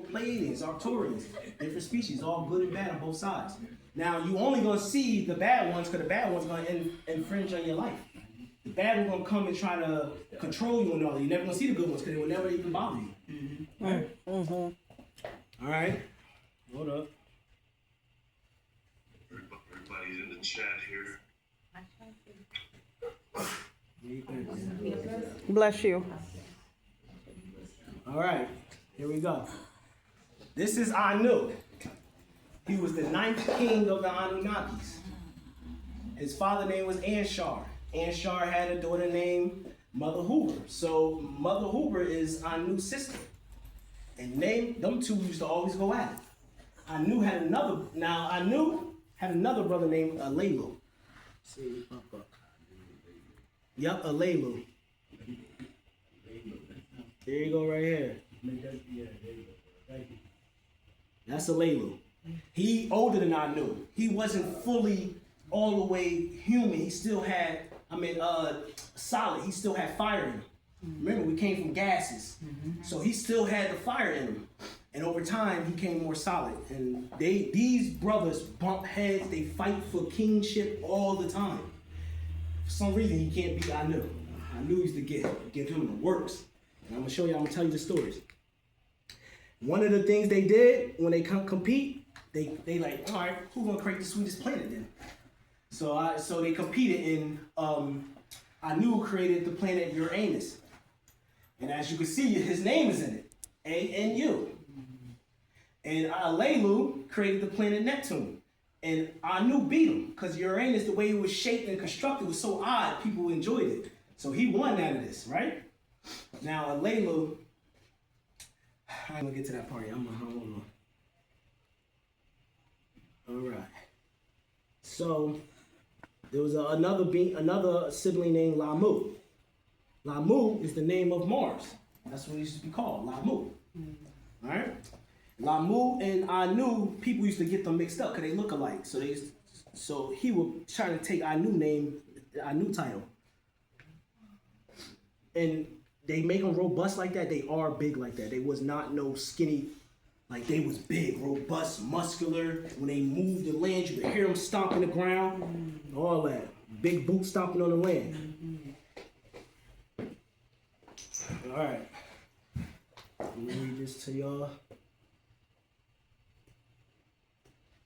Pleiadians, Arcturians, different species, all good and bad on both sides. Now, you only going to see the bad ones because the bad ones going to infringe on your life. The bad ones going to come and try to control you and all that. You're never going to see the good ones because they will never even bother you. Mm-hmm. Right. Mm-hmm. All right. Hold up. Everybody's in the chat here. Bless you. All right. Here we go. This is Anu. He was the 9th king of the Anunnakis. His father's name was Anshar. Anshar had a daughter named Mother Hoover. So Mother Hoover is Anu's sister. And them two used to always go at it. Anu had another brother named Alelu. See if pop up. Yep, Alelu. There you go right here. That's Alelu. He older than Anu. He wasn't fully all the way human. He still had, solid. He still had fire in him. Remember, we came from gases. So he still had the fire in him. And over time, he became more solid. And these brothers bump heads. They fight for kingship all the time. For some reason, he can't beat Anu. Anu used to give him the works. And I'm going to tell you the stories. One of the things they did when they compete, they like, all right, who's going to create the sweetest planet then? So they competed and Anu created the planet Uranus. And as you can see, his name is in it, A-N-U. And Alelu created the planet Neptune. And Anu beat him because Uranus, the way it was shaped and constructed was so odd, people enjoyed it. So he won out of this, right? Now Alelu, I'm going to get to that party. Hold on. All right. So there was another sibling named Lamu. Lamu is the name of Mars. That's what he used to be called, Lamu. All right. Lamu and Anu, people used to get them mixed up because they look alike. So he would try to take Anu title. And they make them robust like that. They are big like that. They was not no skinny. Like, they was big, robust, muscular. When they moved the land, you could hear them stomping the ground. All that. Big boots stomping on the land. All right. Let me read this to y'all.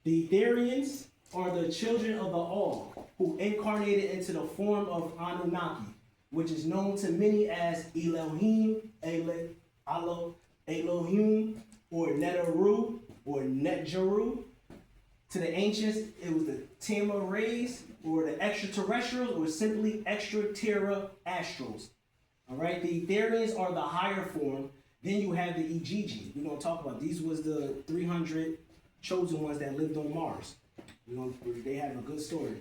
The Etherians are the children of the All, who incarnated into the form of Anunnaki, which is known to many as Elohim, Elohim, or Neteru, or Netjeru. To the ancients, it was the Tema rays, or the extraterrestrials, or simply extra-terra astrals. All right, the Etherians are the higher form. Then you have the Igigi. We're going to talk about these. Was the 300 chosen ones that lived on Mars. They have a good story.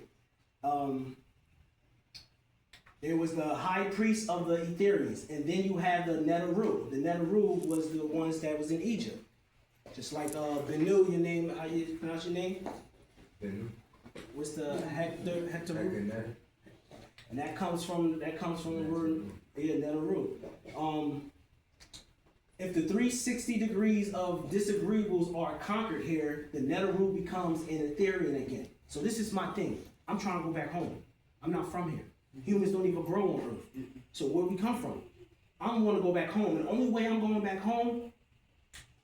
There was the high priest of the Etherians, and then you have the Neteru. The Neteru was the ones that was in Egypt. Just like Benu, your name, how you pronounce your name? Benu. What's the Hector? And that comes from the word Neteru. If the 360 degrees of disagreeables are conquered here, the Neteru becomes an Etherian again. So this is my thing. I'm trying to go back home. I'm not from here. Humans don't even grow on Earth. So where we come from? I'm going to go back home. And the only way I'm going back home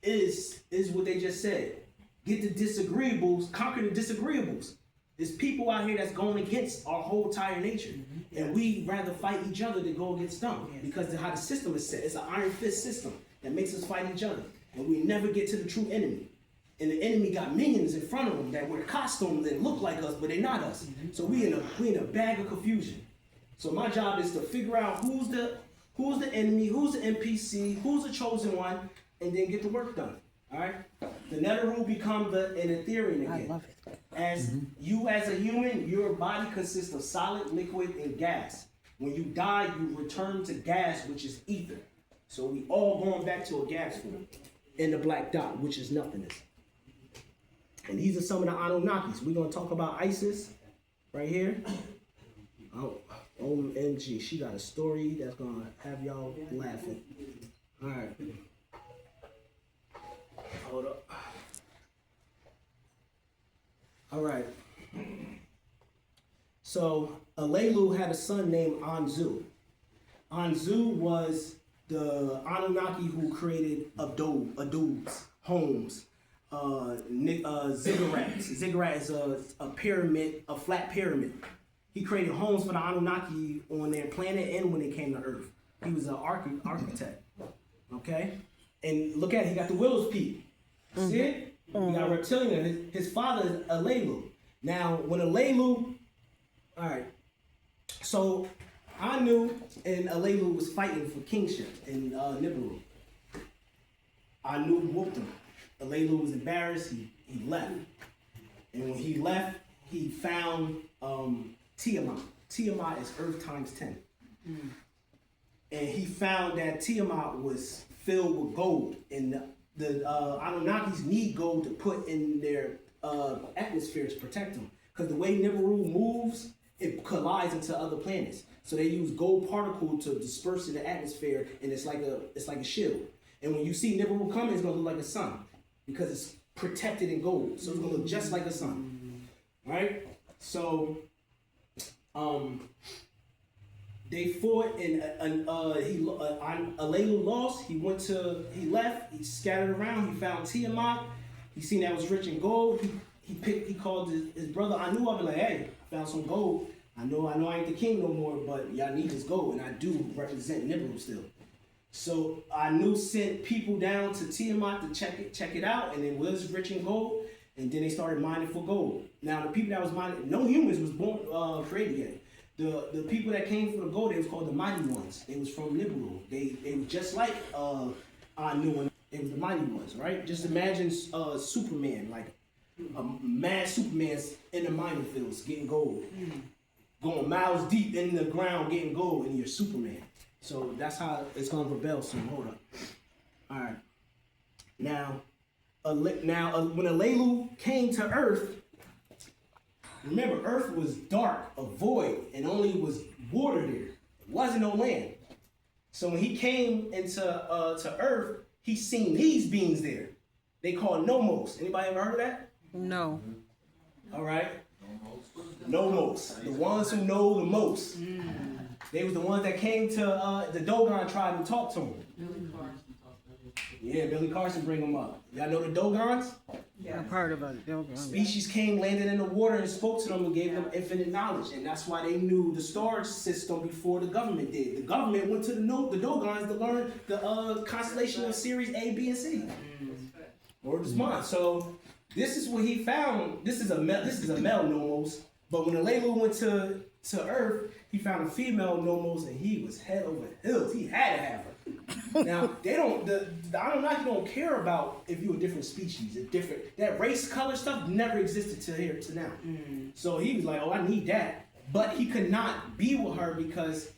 is what they just said. Get the disagreeables, conquer the disagreeables. There's people out here that's going against our whole entire nature. And we rather fight each other than go against them. Because of how the system is set. It's an iron fist system that makes us fight each other. And we never get to the true enemy. And the enemy got minions in front of them that wear costumes that look like us, but they're not us. So we in a bag of confusion. So my job is to figure out who's the enemy, who's the NPC, who's the chosen one, and then get the work done. All right. The Neteru become an Etherian again. I love it. As you as a human, your body consists of solid, liquid, and gas. When you die, you return to gas, which is ether. So we all going back to a gas form in the black dot, which is nothingness. And these are some of the Anunnakis. We're gonna talk about Isis right here. Oh, OMG, she got a story that's gonna have y'all laughing. All right. All right. So Alelu had a son named Anzu. Anzu was the Anunnaki who created adobes, homes, ziggurats. Ziggurat is a pyramid, a flat pyramid. He created homes for the Anunnaki on their planet and when they came to Earth. He was an architect. Okay? And look at it, he got the Willow's Peak. See it? He got reptilian. His father is Alelu. Now, when Alelu, all right, so Anu and Alelu was fighting for kingship in Nibiru. Anu whooped him. Alelu was embarrassed. He left. And when he left, he found Tiamat. Tiamat is Earth times 10. And he found that Tiamat was filled with gold. And the Anunnakis need gold to put in their atmosphere to protect them. Because the way Nibiru moves, it collides into other planets. So they use gold particle to disperse in the atmosphere, and it's like a shield. And when you see Nibiru coming, it's gonna look like a sun because it's protected in gold. So it's gonna look just like a sun. Right? So they fought, and Alelu lost. He left. He scattered around. He found Tiamat. He seen that was rich in gold. He called his brother Anu up and like, hey, I found some gold. I know I ain't the king no more, but y'all need this gold, and I do represent Nibiru still. So Anu sent people down to Tiamat to check it out, and it was rich in gold. And then they started mining for gold. Now the people that was mining, no humans was created yet. The people that came for the gold, they was called the Mighty Ones. They was from Nibiru. They was just like Anu, and they was the Mighty Ones, right? Just imagine Superman, like a mad Superman's in the mining fields getting gold. Going miles deep in the ground getting gold, and you're Superman. So that's how it's gonna rebel soon. Hold up. All right. Now, when Alelu came to Earth, remember Earth was dark, a void, and only was water there. It wasn't no land. So when he came into to Earth, he seen these beings there. They called nomos. Anybody ever heard of that? No. All right. Nomos, the ones who know the most. They was the ones that came to the Dogon tribe and talked to him. Yeah, Billy Carson bring them up. Y'all know the Dogons? Yeah, I've heard about it. Species came, landed in the water, and spoke to them and gave them infinite knowledge. And that's why they knew the star system before the government did. The government went to the Dogons to learn the constellation of Series A, B, and C. Or this month. So this is what he found. This is a male nomos. But when Alelu went to Earth, he found a female nomos, and he was head over heels. He had to have her. Now the Anunnaki don't care about if you're a different species, that race, color stuff never existed to now. So he was like, oh, I need that, but he could not be with her because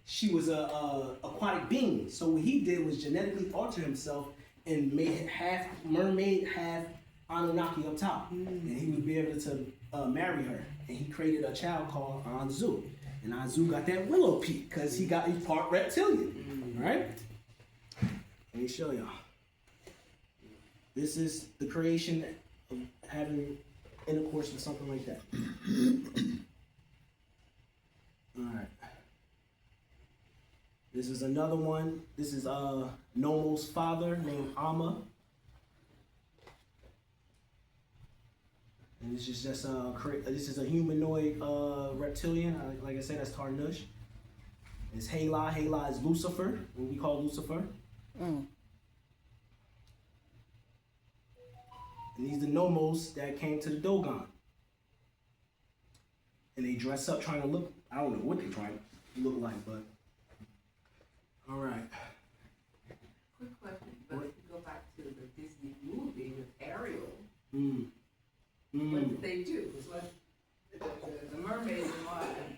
she was a aquatic being. So what he did was genetically alter himself and made half mermaid, half Anunnaki up top, and he would be able to marry her. And he created a child called Anzu, and Anzu got that willow peak because he's part reptilian, right? Let me show y'all. This is the creation of having intercourse with something like that. All right. This is another one. This is Nomo's father named Amma. And this is just this is a humanoid reptilian. Like I said, that's Tarnush. It's Hela. Hela is Lucifer, what we call Lucifer. And these are the nomos that came to the Dogon. And they dress up trying to look, I don't know what they're trying to look like, but all right. Quick question, but if you go back to the Disney movie with Ariel, what did they do? It was like the mermaids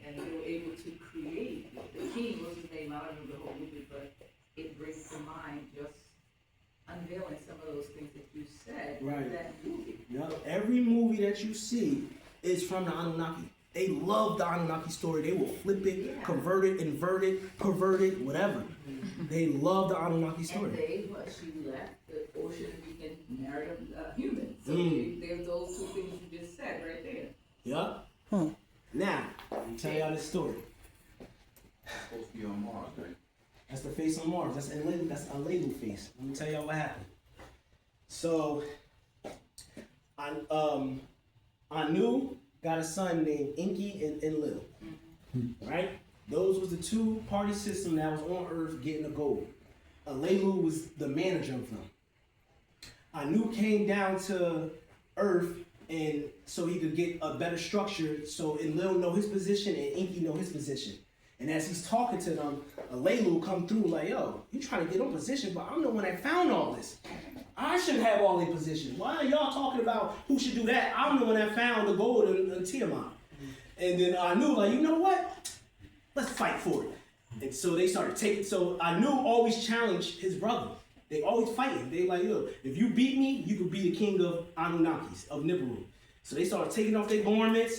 and they were able to create, the king was his name, I don't remember the whole movie, but it brings to mind just unveiling some of those things that you said in that movie. Yeah, every movie that you see is from the Anunnaki. They love the Anunnaki story. They will flip it, convert it, invert it, pervert it, whatever. They love the Anunnaki story. And she left the ocean and began to marry a human. So there's those two things you just said, right there. Yup. Hmm. Now, let me tell y'all this story. Supposed to be on Mars, right? That's the face on Mars. That's a label face. Let me tell y'all what happened. So, Anu got a son named Inky and Lil. Right? Those was the two party system that was on Earth getting the gold. Alelu was the manager of them. Anu came down to Earth and so he could get a better structure. So Lil know his position and Inky know his position. And as he's talking to them, Alelu come through like, yo, you trying to get on position, but I'm the one that found all this. I should have all the positions. Why are y'all talking about who should do that? I'm the one that found the gold in Tiamat. And then I knew, like, you know what? Let's fight for it. And so they started taking, so I knew always challenged his brother. They always fighting. They like, yo, if you beat me, you could be the king of Anunnakis, of Nibiru. So they started taking off their garments.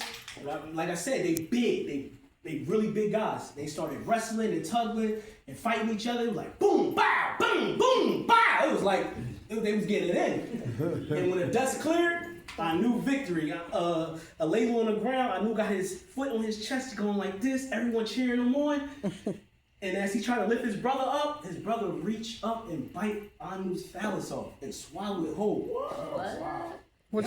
Like I said, they big. They really big guys. They started wrestling and tugging and fighting each other. It was like boom, bow, boom, boom, bow. It was like they was getting it in. And when the dust cleared, I knew victory. Alelu on the ground, I knew got his foot on his chest going like this. Everyone cheering him on. And as he tried to lift his brother reached up and bite Anu's phallus off and swallow it whole. What?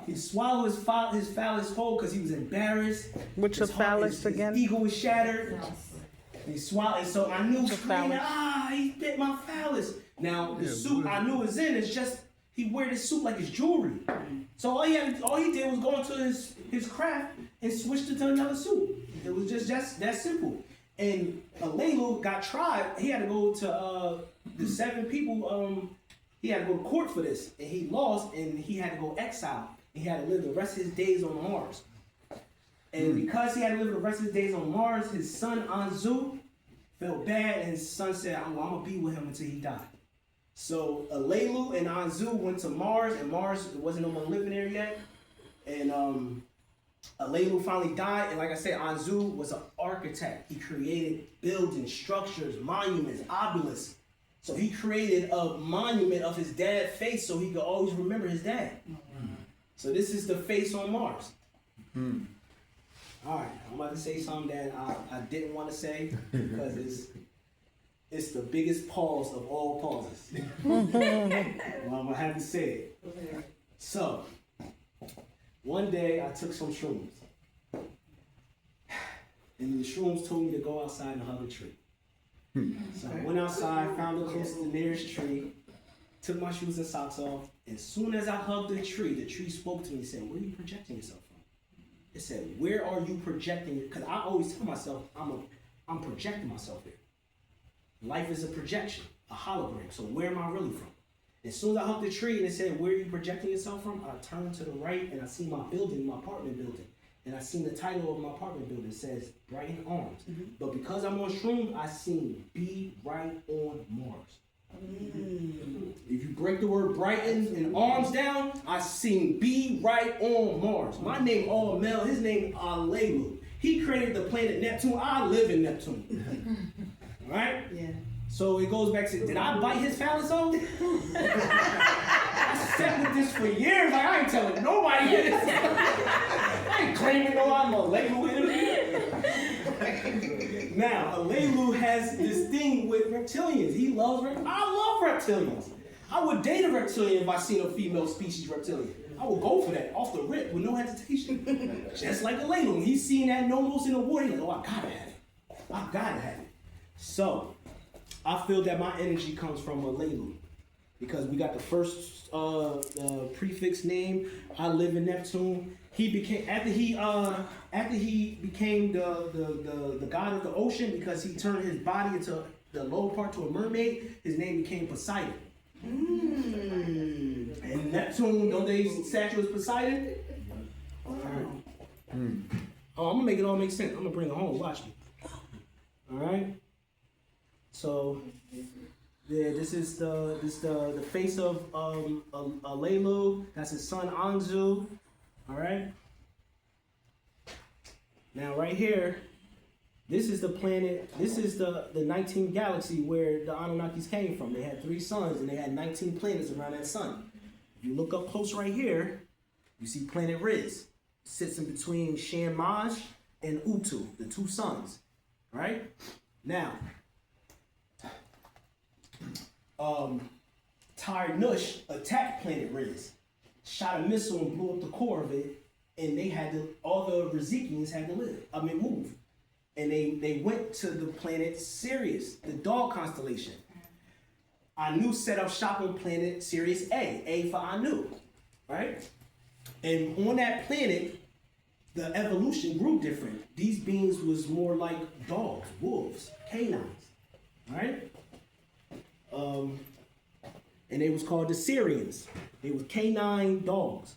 He swallowed his phallus whole because he was embarrassed. What's a phallus again? His ego was shattered. He swallowed, and so I knew phallus? he bit my phallus. Now the suit I knew is in is just he wear this suit like his jewelry. So all he did was go into his craft and switched it to another suit. It was just that simple. And Alelu got tried. He had to go to the 7 people. He had to go to court for this, and he lost, and he had to go exile. He had to live the rest of his days on Mars. And because he had to live the rest of his days on Mars, his son Anzu felt bad, and his son said, I'm gonna be with him until he died. So Alelu and Anzu went to Mars, and Mars, there wasn't no one living there yet. And Alelu finally died, and like I said, Anzu was an architect. He created buildings, structures, monuments, obelisks. So he created a monument of his dad's face so he could always remember his dad. So this is the face on Mars. All right, I'm about to say something that I didn't want to say because it's the biggest pause of all pauses. Well, I'm gonna have to say it. So, one day I took some shrooms. And the shrooms told me to go outside and hug a tree. So I went outside, found the nearest tree, took my shoes and socks off. As soon as I hugged the tree spoke to me and said, where are you projecting yourself from? It said, where are you projecting? Because I always tell myself, I'm projecting myself here. Life is a projection, a hologram. So where am I really from? As soon as I hugged the tree and it said, where are you projecting yourself from? I turned to the right and I see my building, my apartment building. And I seen the title of my apartment building. It says Brighton Arms. But because I'm on shrooms, I seen Be Right on Mars. If you break the word Brighton and arms down, I seen Be Right on Mars. My name all male, his name Alelu. He created the planet Neptune. I live in Neptune. Right? Yeah. So it goes back to, did I bite his phallus off? I sat with this for years. Like, I ain't telling nobody this. I ain't claiming no I'm Alelu in. Now, Alelu has this thing with reptilians. He loves I love reptilians. I would date a reptilian if I seen a female species reptilian. I would go for that off the rip with no hesitation. Just like Alelu. When he's seeing that nomos in the water, he's like, oh, I gotta have it. I gotta have it. So, I feel that my energy comes from Alelu. Because we got the first prefix name. I live in Neptune. He became after he became the god of the ocean because he turned his body into the lower part to a mermaid. His name became Poseidon. And Neptune, don't they statue as Poseidon? Oh, I'm gonna make it all make sense. I'm gonna bring it home. Watch me. All right. So. Yeah, this is the face of Alelu. That's his son Anzu. All right. Now right here, this is the planet. This is the 19th galaxy where the Anunnakis came from. They had 3 suns and they had 19 planets around that sun. If you look up close right here, You see planet Riz sits in between Shan-Maj and Utu, the two suns, right? Now, Tyr-Nush attacked planet Riz, shot a missile and blew up the core of it, and they had to, all the Rizikians had to move. And they went to the planet Sirius, the dog constellation. Anu set up shop on planet Sirius A for Anu, right? And on that planet, the evolution grew different. These beings was more like dogs, wolves, canines, right? And they was called the Syrians. They was canine dogs.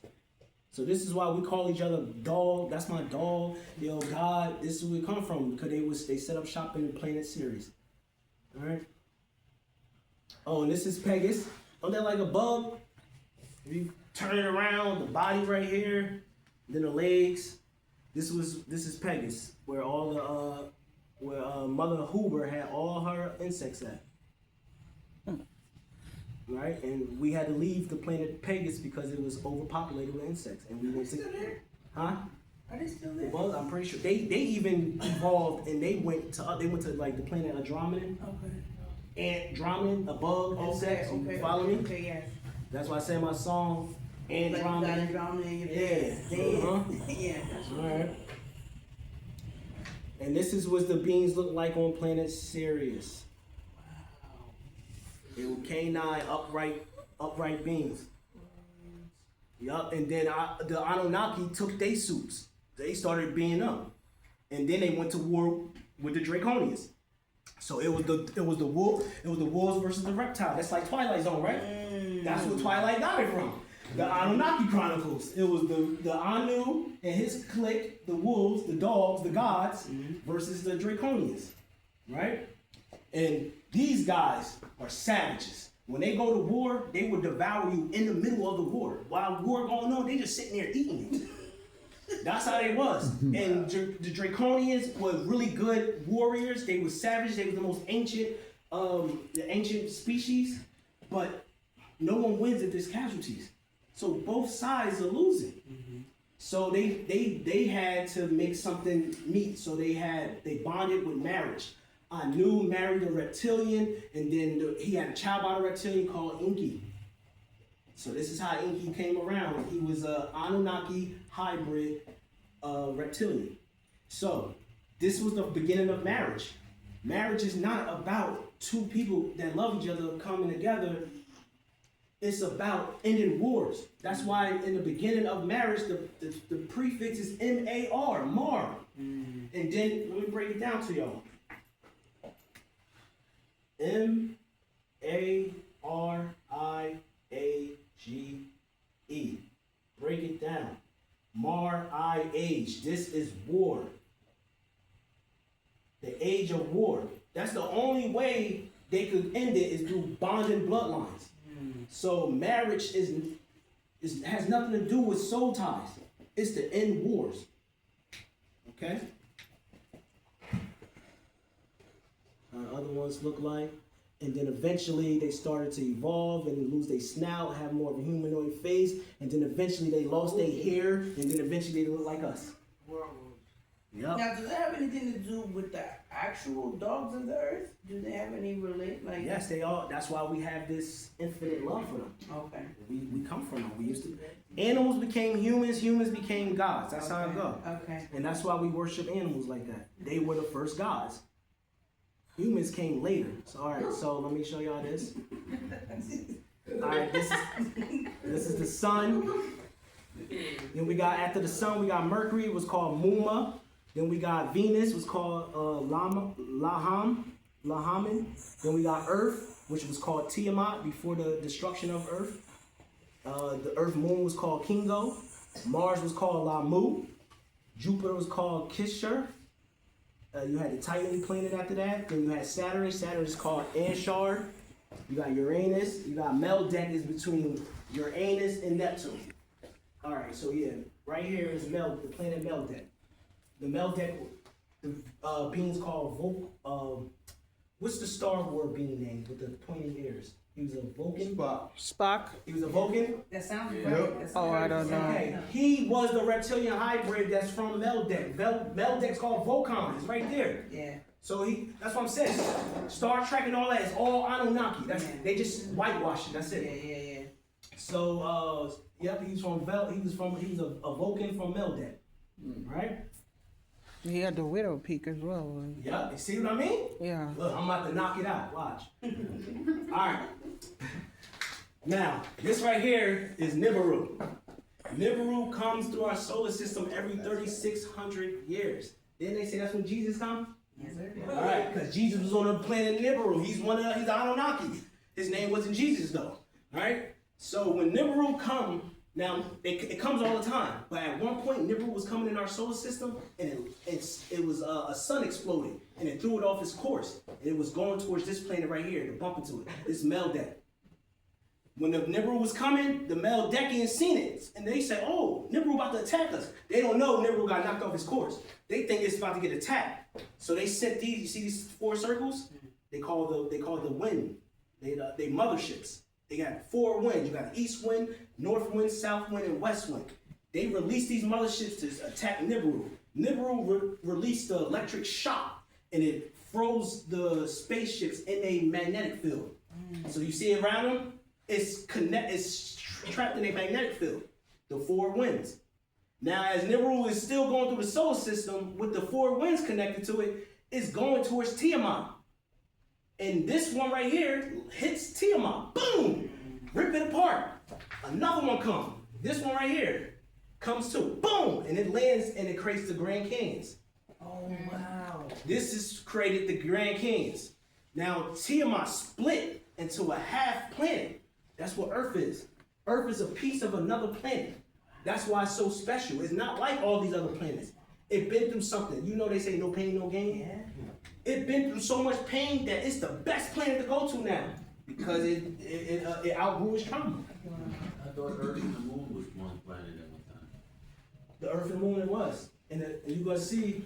So this is why we call each other dog. That's my dog. Yo, God, this is where we come from because they set up shop in the planet Sirius. All right. Oh, and this is Pegasus. Don't that like a bug? If you turn it around, the body right here, then the legs. This is Pegasus, where all the Mother Huber had all her insects at. Right, and we had to leave the planet Pegasus because it was overpopulated with insects, and we went to. Still there? Huh? Are they still there? Well, I'm pretty sure they even evolved and they went to like the planet Andromeda. Okay. Andromeda, a bug, insect. You follow me? Okay, yes. That's why I say in my song, Andromeda. Like Andromeda in your Yeah. bed. Yeah. All right. And this is what the beings look like on planet Sirius. They were canine, upright beings. Yup, and then the Anunnaki took their suits. They started being up, and then they went to war with the Draconians. So it was the wolves versus the reptile. That's like Twilight Zone, right? That's what Twilight got it from. The Anunnaki Chronicles. It was the Anu and his clique, the wolves, the dogs, the gods, versus the Draconians, right? And these guys are savages. When they go to war, they will devour you in the middle of the war. While war going on, they just sitting there eating it. That's how they was. And the Draconians were really good warriors. They were savage. They were the most ancient species. But no one wins if there's casualties. So both sides are losing. So they had to make something meet. So they bonded with marriage. Anu married a reptilian, and then he had a child by a reptilian called Enki. So this is how Enki came around. He was a Anunnaki hybrid reptilian. So this was the beginning of marriage. Marriage is not about two people that love each other coming together. It's about ending wars. That's why in the beginning of marriage, the prefix is M-A-R, Mar. And then let me break it down to y'all. M-A-R-I-A-G-E. Break it down. Mar-I-Age. This is war. The age of war. That's the only way they could end it is through bonding bloodlines. So marriage has nothing to do with soul ties. It's to end wars. Okay? Other ones look like. And then eventually they started to evolve and lose their snout, have more of a humanoid face. And then eventually they lost their hair. And then eventually they look like us. Yep. Now, does that have anything to do with the actual dogs of the earth? Do they have any relate? Like Yes, they are. That's why we have this infinite love for them. Okay. We come from them. We used to. Animals became humans. Humans became gods. That's how it goes. Okay. And that's why we worship animals like that. They were the first gods. Humans came later. So, all right, so let me show y'all this. All right, this is the sun. Then we got, after the sun, we got Mercury, it was called Muma. Then we got Venus, was called Lahaman. Then we got Earth, which was called Tiamat before the destruction of Earth. The Earth moon was called Kingo. Mars was called Lamu. Jupiter was called Kishar. You had the Titan planet after that. Then you had Saturn. Saturn is called Anshar. You got Uranus. You got Meldeck is between Uranus and Neptune. All right, so yeah, right here is the planet Meldeck. The Meldeck, the beings called what's the Star Wars being named with the pointy ears? He was a Vulcan. Spock? He was a Vulcan. That sounds Yeah. right. That's Oh, I don't know. Okay, he was the reptilian hybrid that's from Meldek. Meldek's called Vulcan. It's right there. Yeah. So that's what I'm saying. Star Trek and all that is all Anunnaki. Yeah. They just whitewash it. That's Yeah, it. yeah, yeah. So yep, he was a Vulcan from Meldek. Right? He had the widow peak as well. Yep. You see what I mean? Yeah. Look, I'm about to knock it out. Watch. All right. Now, this right here is Nibiru. Nibiru comes through our solar system every 3,600 years. Didn't they say that's when Jesus comes? Yes, sir. All right, because Jesus was on the planet Nibiru. He's the Anunnaki. His name wasn't Jesus though. All right. So when Nibiru come, now it comes all the time. But at one point, Nibiru was coming in our solar system, and it was a sun exploded, and it threw it off its course. And it was going towards this planet right here to bump into it. This Meldek. When the Nibiru was coming, the Meldekians seen it, and they said, "Oh, Nibiru about to attack us." They don't know Nibiru got knocked off his course. They think it's about to get attacked. So they sent these. You see these 4 circles? They call the wind. They motherships. They got 4 winds. You got the east wind, north wind, south wind, and west wind. They released these motherships to attack Nibiru. Nibiru released the electric shock, and it froze the spaceships in a magnetic field. So you see around them. It's trapped in a magnetic field, the 4 winds. Now, as Nibiru is still going through the solar system with the 4 winds connected to it, it's going towards Tiamat. And this one right here hits Tiamat. Boom! Rip it apart. Another one comes. This one right here comes too. Boom! And it lands and it creates the Grand Canyons. Oh, wow. This has created the Grand Canyons. Now, Tiamat split into a half planet. That's what Earth is. Earth is a piece of another planet. That's why it's so special. It's not like all these other planets. It's been through something. You know they say no pain, no gain? Yeah. It's been through so much pain that it's the best planet to go to now. Because it outgrew its trauma. I thought Earth and the Moon was one planet at one time. The Earth and the Moon it was. And you're going to see,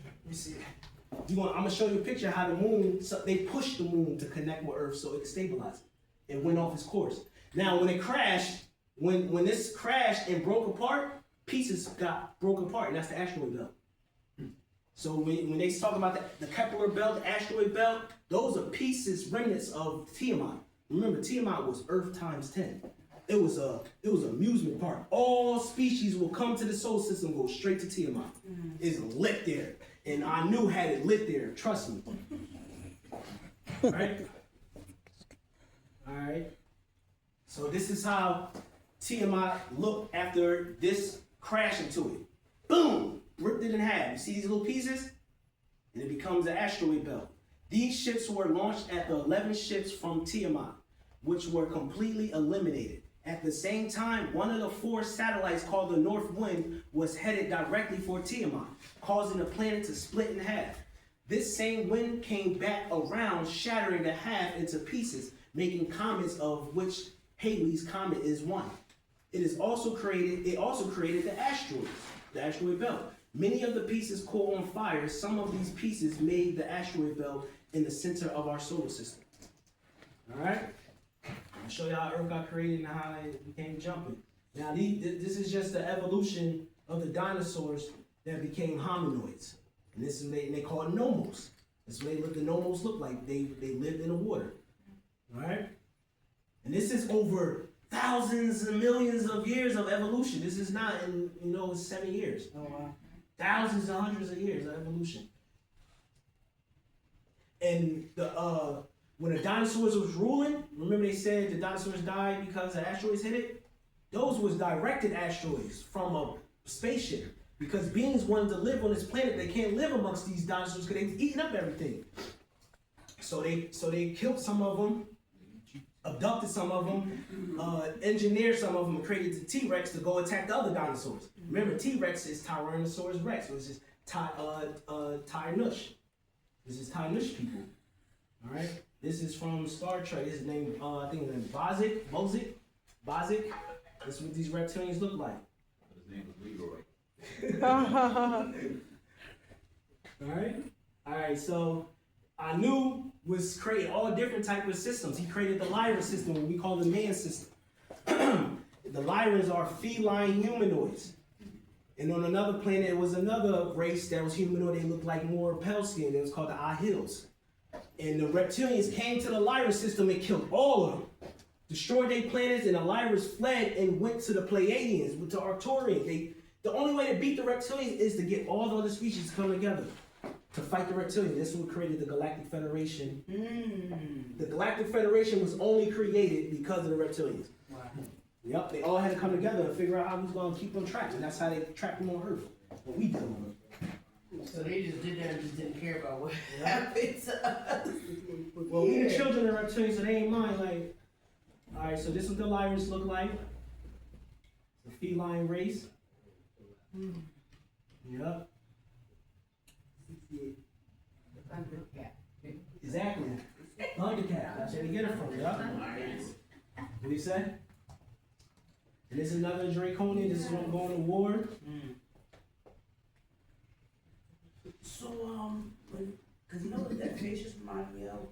I'm going to show you a picture of how the Moon, they pushed the Moon to connect with Earth so it could stabilize it. It went off its course. Now, when it crashed, when this crashed and broke apart, pieces got broken apart, and that's the asteroid belt. So when they talk about the Kepler belt, the asteroid belt, those are pieces, remnants of Tiamat. Remember, Tiamat was Earth times 10. It was an amusement park. All species will come to the solar system, go straight to Tiamat. It's lit there, and Anu had it lit there. Trust me. All right. All right. So this is how Tiamat looked after this crash into it. Boom! Ripped it in half. You see these little pieces? And it becomes an asteroid belt. These ships were launched at the 11 ships from Tiamat, which were completely eliminated. At the same time, one of the 4 satellites called the North Wind was headed directly for Tiamat, causing the planet to split in half. This same wind came back around, shattering the half into pieces, making comets of which Halley's Comet is one. It also created the asteroid belt. Many of the pieces caught on fire. Some of these pieces made the asteroid belt in the center of our solar system. All right? I'll show you how Earth got created and how it became jumping. Now, this is just the evolution of the dinosaurs that became hominoids. And this is they call it nomos. This is what the nomos look like. They lived in the water. All right? And this is over thousands and millions of years of evolution. This is not in 7 years. Oh, wow. Thousands and hundreds of years of evolution. And when the dinosaurs was ruling, remember they said the dinosaurs died because the asteroids hit it? Those was directed asteroids from a spaceship. Because beings wanted to live on this planet, they can't live amongst these dinosaurs because they've eaten up everything. So they killed some of them, abducted some of them, engineered some of them, and created the T-Rex to go attack the other dinosaurs. Remember, T-Rex is Tyrannosaurus Rex, so this is Ty-Nush. This is Ty-Nush people. All right. This is from Star Trek. His name, I think his name is Bozic. This is what these reptilians look like. His name was Leroy. All right. So Anu was creating all different type of systems. He created the Lyra system, what we call the man system. The Lyras are feline humanoids. And on another planet, it was another race that was humanoid. They looked like more pale skin. It was called the Ahils. And the reptilians came to the Lyra system and killed all of them. Destroyed their planets, and the Lyras fled and went to the Pleiadians, with the Arcturians. The only way to beat the reptilians is to get all the other species to come together to fight the reptilians. This is what created the Galactic Federation. The Galactic Federation was only created because of the reptilians. Wow. Yep, they all had to come together and figure out how we was going to keep them trapped, and that's how they trapped them on Earth. But we did them. So they just did that and just didn't care about what happened to us. Well, we the children of reptilians, so they ain't mind. Like, all right, so this is what the Lyras look like. The feline race. Yep. Exactly. Thundercat. That's where they get it from. Yep. What do you say? And this is another Draconian. This is one going to war. So, cause you know what that face just reminded me of?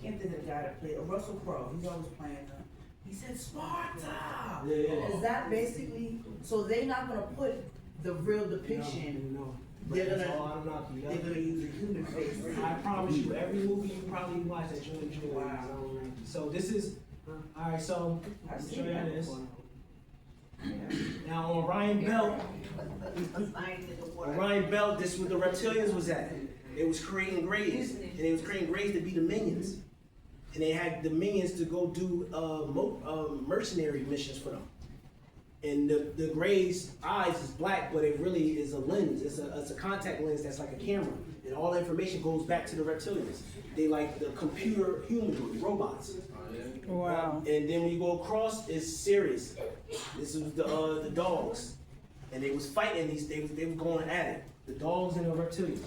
Can't think of the guy that played Russell Crowe. He's always playing them. He said Sparta. Yeah. Is that basically? So they're not gonna put the real depiction. No. They're That's gonna- all Anunnaki. They're gonna use a human face. I promise you, every movie you probably watch that you enjoy. Wow. So this is, all right. So I've let me seen show you that this. before. Now on Orion Belt, this is where the reptilians was at. It was creating grays, and they was creating grays to be the minions, and they had the minions to go do mercenary missions for them. And the Gray's eyes is black, but it really is a lens. It's a contact lens that's like a camera. And all the information goes back to the reptilians. They like the computer humanoid robots. Wow. And then when you go across, it's Sirius. This is the dogs. And they was fighting they were going at it. The dogs and the reptilians.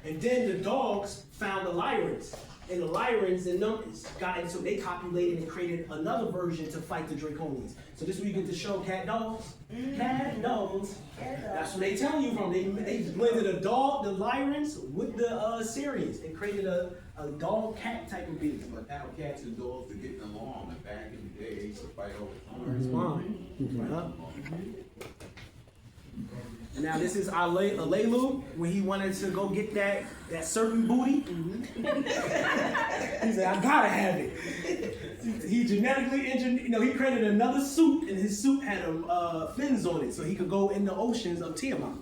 And then the dogs found the Lyrans. And the Lyrans and numbers got into, they copulated and created another version to fight the Draconians. So this is where you get to show cat dogs. Cat dogs. That's where they tell you from. They blended the Lyrans with the Syrians and created a dog cat type of being. But now cats and dogs are getting along, and back in the day, they used to fight all the time. His mom. Now this is Alelu when he wanted to go get that certain booty. He said, "I gotta have it." He genetically engineered. He created another suit, and his suit had fins on it, so he could go in the oceans of Tiamat.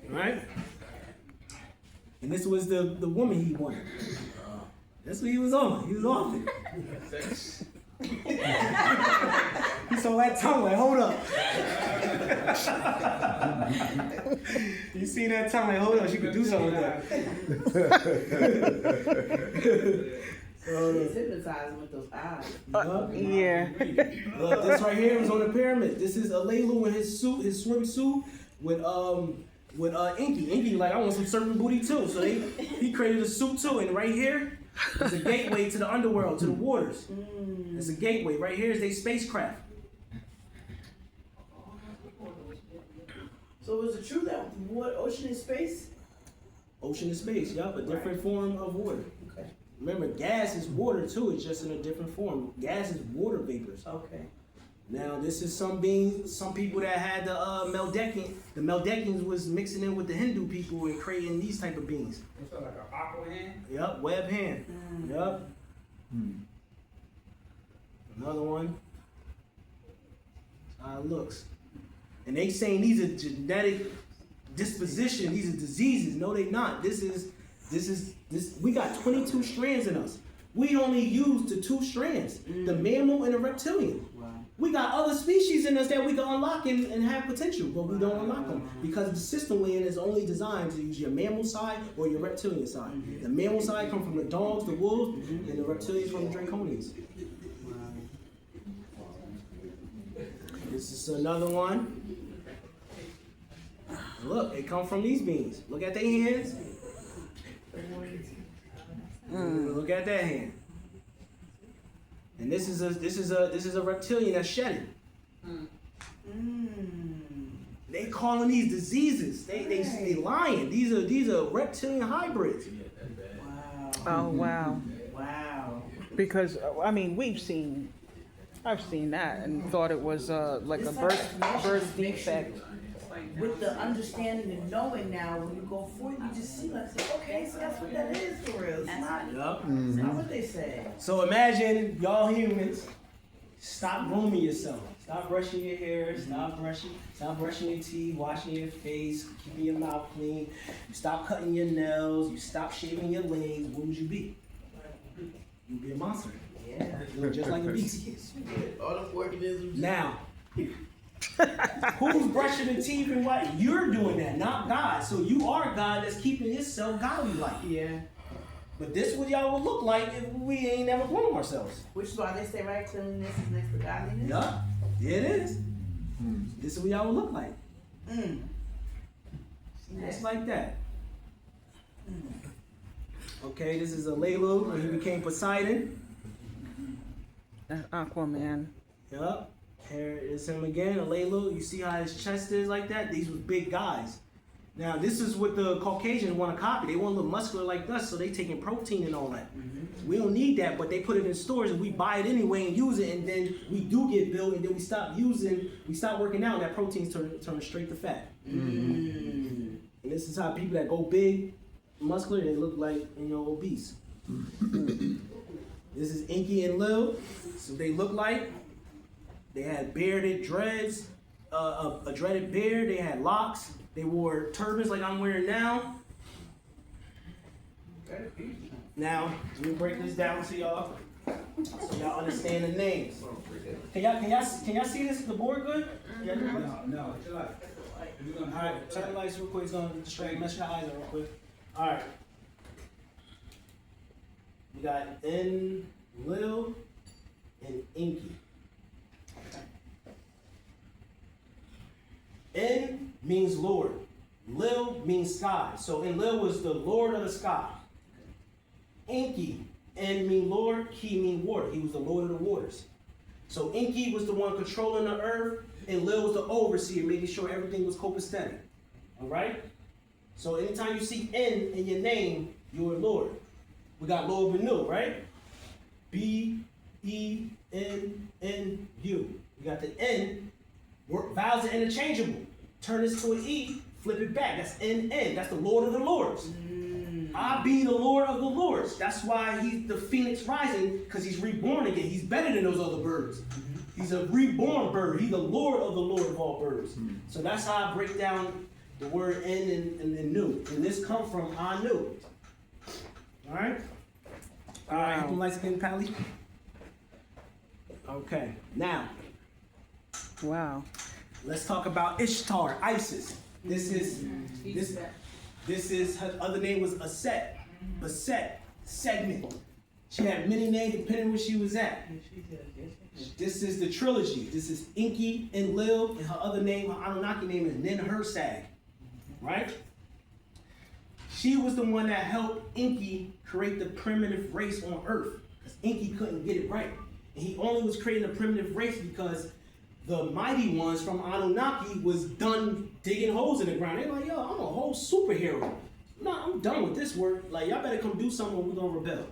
Right? And this was the woman he wanted. That's what he was on. He was off it. He saw that tongue like, hold up. You see that tongue like, hold up, she could do something with that. He's hypnotizing with those eyes. Yeah. Look, this right here was on the pyramid. This is Alelu in his suit, his swimsuit with Inky. Inky like, I want some serpent booty too. So he created a suit too. And right here is a gateway to the underworld, to the waters. It's a gateway. Right here is their spacecraft. So is it true that ocean is space? Ocean and space, yup, a different form of water. Okay. Remember, gas is water too, it's just in a different form. Gas is water vapors. Okay. Now, this is some people that had the Meldekian. The Meldekians was mixing in with the Hindu people and creating these type of beings. What's that, like an aqua hand? Yup, web hand. Yup. Another one. That's how it looks. And they saying these are genetic disposition, these are diseases. No, they not. This we got 22 strands in us. We only use the 2 strands, the mammal and the reptilian. Wow. We got other species in us that we can unlock and have potential, but we don't unlock them because the system we're in is only designed to use your mammal side or your reptilian side. The mammal side come from the dogs, the wolves, and the reptilians from the draconians. This is another one. Look, they come from these beings. Look at their hands. Look at that hand. And this is a reptilian that's shedding. They calling these diseases. They lying. These are reptilian hybrids. Wow. Oh, wow. Wow. Because, I mean, I've seen that and thought it was like a birth defect. With the understanding and knowing now, when you go forward, you just see like, okay, so that's what that is for real. It's not, Yup. it's not what they say. So imagine y'all humans stop grooming yourself. Stop brushing your hair. Stop brushing your teeth. Washing your face. Keeping your mouth clean. You stop cutting your nails. You stop shaving your legs. What would you be? You'd be a monster. Yeah. You look just like a beast. All the organisms. Now, who's brushing the teeth and what? You're doing that, not God. So you are God that's keeping yourself godly like. Yeah. But this is what y'all would look like if we ain't never groom ourselves. Which is why they say, right, cleanliness is next to godliness. Yup, it is. This is what y'all would look like. Mm. Just like that. Okay, this is Alelu when he became Poseidon. That's Aquaman. Yup. Here is him again, Alelu. You see how his chest is like that? These were big guys. Now, this is what the Caucasians want to copy. They want to look muscular like us, so they taking protein and all that. We don't need that, but they put it in stores and we buy it anyway and use it, and then we do get built, and then we stop working out, and that protein's turn straight to fat. And this is how people that go big, muscular, they look like, obese. This is Inky and Lil. So they look like, they had bearded dreads, a dreaded beard, they had locks, they wore turbans like I'm wearing now. Now, let me break this down to y'all so y'all understand the names. Can y'all see this, the board good? No, it's your life. Alright, turn the lights real quick, it's gonna distract, mess your eyes up real quick. Alright. We got N, Lil, and Inky. N means Lord. Lil means sky. So Enlil was the Lord of the sky. Inky, N mean Lord, Ki mean water. He was the Lord of the waters. So Inky was the one controlling the earth, and Lil was the overseer, making sure everything was copacetic. Alright? So anytime you see N in your name, you're Lord. We got Lord Benu, right? B-E-N-N-U. We got the N. Vowels are interchangeable. Turn this to an E, flip it back. That's N-N. That's the Lord of the Lords. I be the Lord of the Lords. That's why he's the Phoenix rising, because he's reborn again. He's better than those other birds. He's a reborn bird. He's the Lord of the Lord of all birds. So that's how I break down the word N and Nu. And this comes from Anu. Alright? Alright, Wow. who likes skin pally? Okay, now Wow. let's talk about Ishtar, Isis. This is her other name was Aset, Baset, Segment. She had many names depending where she was at. This is the trilogy. This is Inky and Lil, and her other name, her Anunnaki name is Ninhursag. Right? She was the one that helped Inky create the primitive race on Earth, because Inky couldn't get it right. And he only was creating a primitive race because the mighty ones from Anunnaki was done digging holes in the ground. They're like, yo, I'm a whole superhero. Nah, I'm done with this work. Like, y'all better come do something or we're gonna rebel.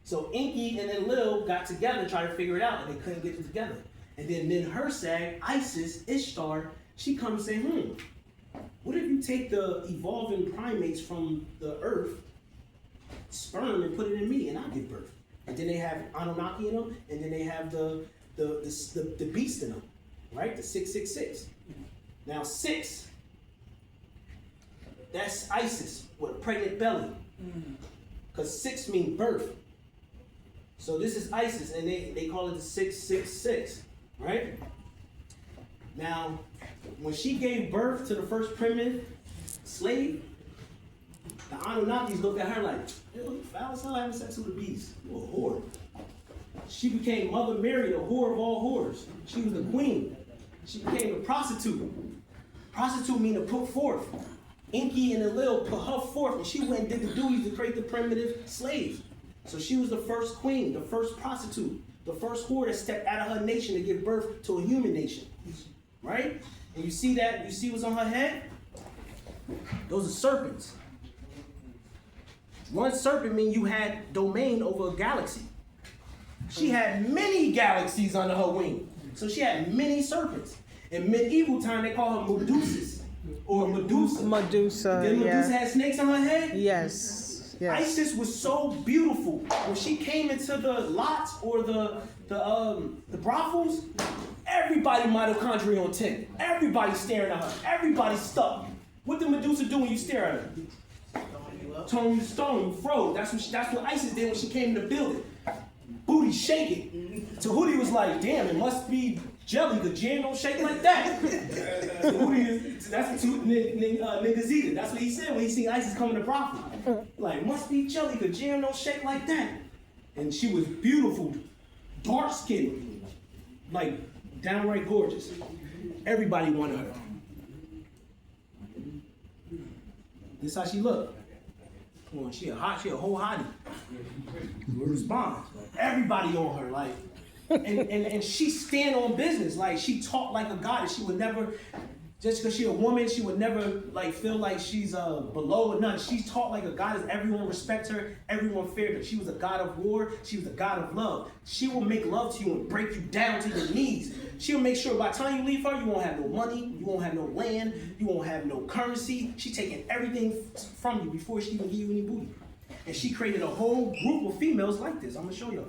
So Inky and then Lil got together and tried to figure it out, and they couldn't get it together. And then Ninhursag, Isis, Ishtar, she comes and say, what if you take the evolving primates from the earth, sperm, and put it in me, and I'll give birth. And then they have Anunnaki in them, and then they have the beast in them, right? The 666. Now 6, that's Isis with a pregnant belly, because 6 means birth. So this is Isis, and they call it the 666, right? Now, when she gave birth to the first primitive slave, the Anunnakis looked at her like, you foul as hell having sex with a beast. You a whore. She became Mother Mary, the whore of all whores. She was the queen. She became a prostitute. Prostitute means to put forth. Inky and Enlil put her forth, and she went and did the duties to create the primitive slaves. So she was the first queen, the first prostitute, the first whore that stepped out of her nation to give birth to a human nation. Right? And you see that? You see what's on her head? Those are serpents. One serpent means you had domain over a galaxy. She had many galaxies under her wing. So she had many serpents. In medieval time, they call her Medusas. Or Medusa. Medusa, Then Medusa yeah. had snakes on her head? Yes, yes. Isis was so beautiful. When she came into the lots or the brothels, everybody mitochondria on 10. Everybody staring at her. Everybody stuck. What did Medusa do when you stare at her? Tone you stone, you froze. That's what Isis did when she came in the building. Booty shaking. So Hootie was like, damn, it must be jelly, because jam don't shake like that. So Hootie that's what niggas eat it. That's what he said when he seen Isis coming to brothel. Like, must be jelly, because jam don't shake like that. And she was beautiful, dark skinned, like downright gorgeous. Everybody wanted her. This how she looked. Come on, she a whole hottie. Response. Everybody on her, like, and she stand on business. Like, she talked like a goddess. She would never, just because she a woman, she would never like feel like she's below or nothing. She talked like a goddess. Everyone respect her. Everyone feared her. She was a god of war. She was a god of love. She will make love to you and break you down to your knees. She'll make sure by the time you leave her, you won't have no money, you won't have no land, you won't have no currency. She's taking everything from you before she even give you any booty. And she created a whole group of females like this. I'm gonna show y'all.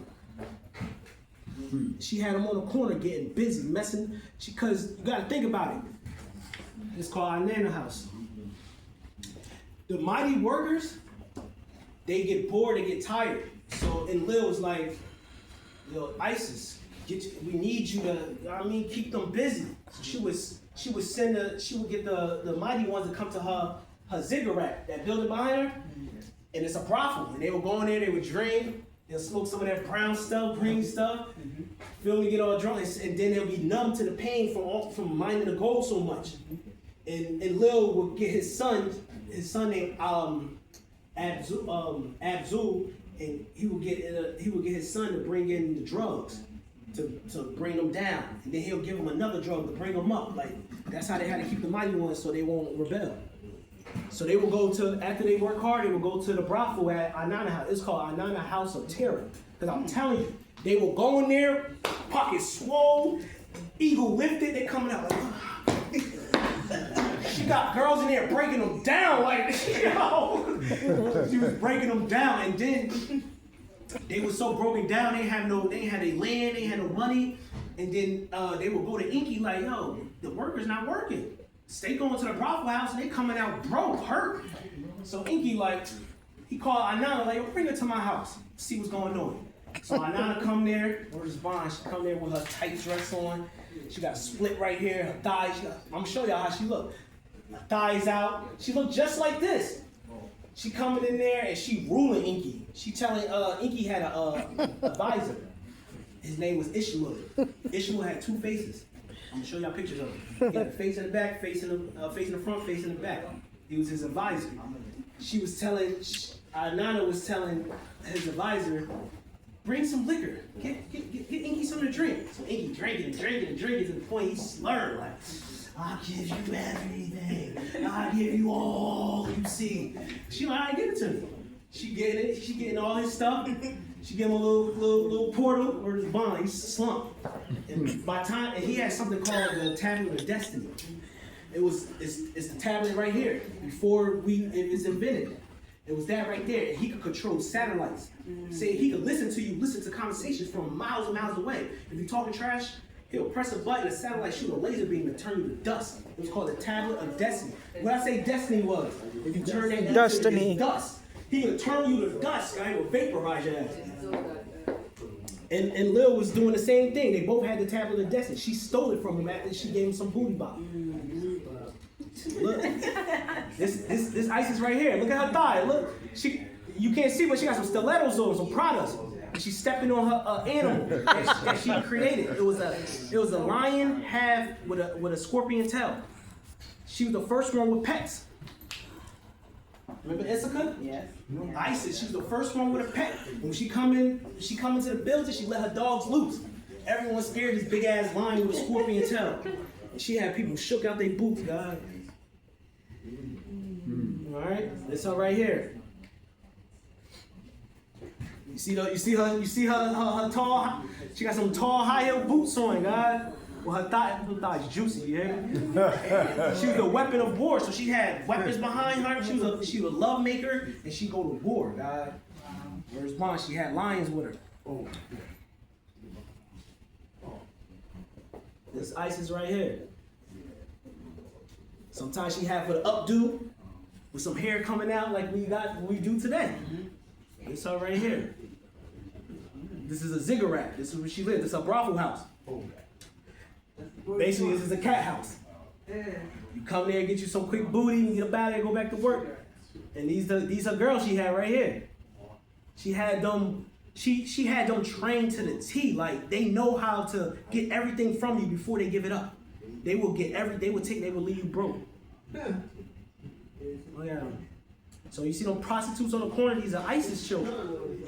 She had them on the corner getting busy, messing. Because you gotta think about it. It's called our Nana house. The mighty workers, they get bored, they get tired. So, and Lil was like, yo, Isis, we need you to, keep them busy. So she would get the mighty ones to come to her ziggurat, that building behind her, and it's a brothel. And they would go in there, they would drink, they'll smoke some of that brown stuff, green stuff, feel me, get all drunk, and then they'll be numb to the pain from mining the gold so much. And Lil would get his son named Abzul, and he would get his son to bring in the drugs to bring them down, and then he'll give them another drug to bring them up. Like, that's how they had to keep the mighty ones so they won't rebel. So they will go to, after they work hard, they will go to the brothel at Anana House. It's called Anana House of Terror. Because I'm telling you, they will go in there, pockets swole, ego lifted, they coming out like, she got girls in there breaking them down like, yo. She was breaking them down, and then they were so broken down, they ain't had any land, they ain't had no money, and then they would go to Inky like, yo, the worker's not working. They going to the brothel house and they coming out broke, hurt. So Inky he called Anana like, yo, bring her to my house, see what's going on. So Anana come there, where's Bond? She come there with her tight dress on. She got a split right here, her thighs. I'm gonna show y'all how she look. Her thighs out. She looked just like this. She coming in there and she ruling Inky. She telling Inky had a advisor. His name was Ishmael. Ishmael had two faces. I'm gonna show y'all pictures of him. He had a face in the back, face in the front, face in the back. He was his advisor. Anana was telling his advisor, bring some liquor. Get Inky something to drink. So Inky drinking to the point he slurred like, I'll give you everything. I'll give you all you see. She like, all right, give it to me. She getting all his stuff. She gave him a little portal or his bond. He's slumped. And by time, and he had something called the Tablet of Destiny. It's the tablet right here before it was invented. It was that right there. And he could control satellites. Say he could listen to conversations from miles and miles away. If you're talking trash, he'll press a button, a satellite shoot a laser beam and turn you to dust. It was called the Tablet of Destiny. What I say destiny was, if you turn that Destiny. into dust, he would turn you to dust, guy. He would vaporize your ass. And Lil was doing the same thing. They both had the Tablet of Destiny. She stole it from him after she gave him some booty bop. Look, this Isis right here. Look at her thigh. Look, you can't see, but she got some stilettos on, some Pradas. And she's stepping on her animal that she created. It was a lion half with a scorpion tail. She was the first one with pets. Remember Issachar? Yes. Isis, she was the first one with a pet. When she come into the building, she let her dogs loose. Everyone's scared of this big ass lion with a scorpion tail. And she had people shook out their boots, God. All right, this her right here. You see her tall. She got some tall high heel boots on, God. Well, her thighs juicy, yeah. She was a weapon of war, so she had weapons behind her. She was a love maker, and she go to war, God. Where's mine? She had lions with her. Oh. This Isis right here. Sometimes she had for the updo with some hair coming out like we do today. This her right here. This is a ziggurat. This is where she lived. This is a brothel house. Basically, this is a cat house. You come there, get you some quick booty, and get up out of there, go back to work. And these are girls she had right here. She had them. She had them trained to the T. Like they know how to get everything from you before they give it up. They will get They will leave you broke. Oh yeah. So you see them prostitutes on the corner. These are ISIS children.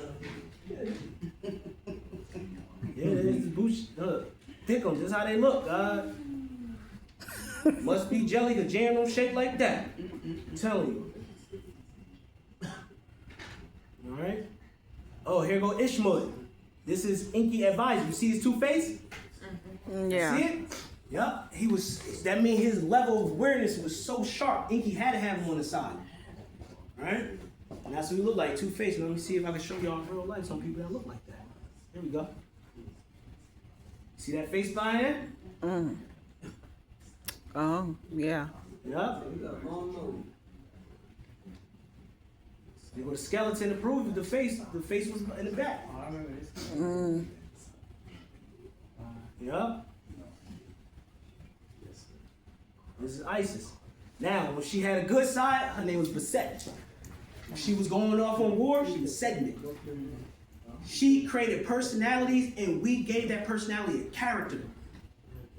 Yeah, this is boosh. Pick them. This is how they look. Must be jelly to jam them shaped like that. I'm telling you. All right. Oh, here go Ishmael. This is Inky Advisor. You see his two-face? Yeah. See it? Yup. That means his level of awareness was so sharp. Inky had to have him on the side. Right? And that's what he looked like, two-face. Let me see if I can show y'all in real life some people that look like that. Here we go. See that face behind it? Oh, yeah. Yup. With a skeleton to prove the face was in the back. Yup. This is Isis. Now, when she had a good side, her name was Beset. When she was going off on war, she was segment. She created personalities, and we gave that personality a character.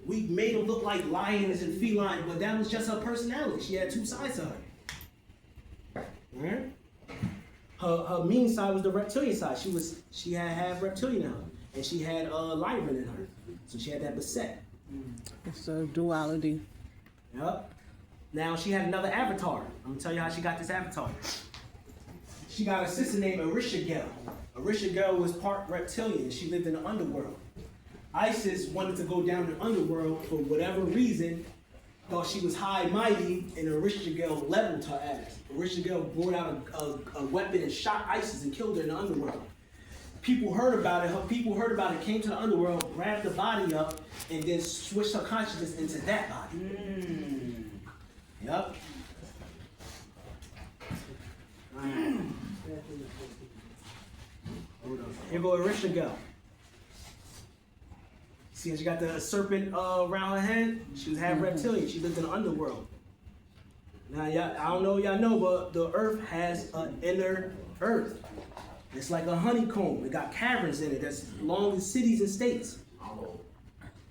We made them look like lions and feline, but that was just her personality. She had two sides to her. Right? Her mean side was the reptilian side. She had half reptilian in her, and she had Lyran in her, so she had that Beset. It's a duality. Yep. Now she had another avatar. I'm gonna tell you how she got this avatar. She got a sister named Erishagel. Erishagel was part reptilian. She lived in the underworld. Isis wanted to go down the underworld for whatever reason. Thought she was high and mighty, and Erishagel leveled her ass. Erishagel brought out a weapon and shot Isis and killed her in the underworld. People heard about it, came to the underworld, grabbed the body up, and then switched her consciousness into that body. Yep. Here go Erishagel. See, she got the serpent around her head. She was half reptilian. She lived in the underworld. Now, I don't know if y'all know, but the earth has an inner earth. It's like a honeycomb. It got caverns in it that's long as cities and states.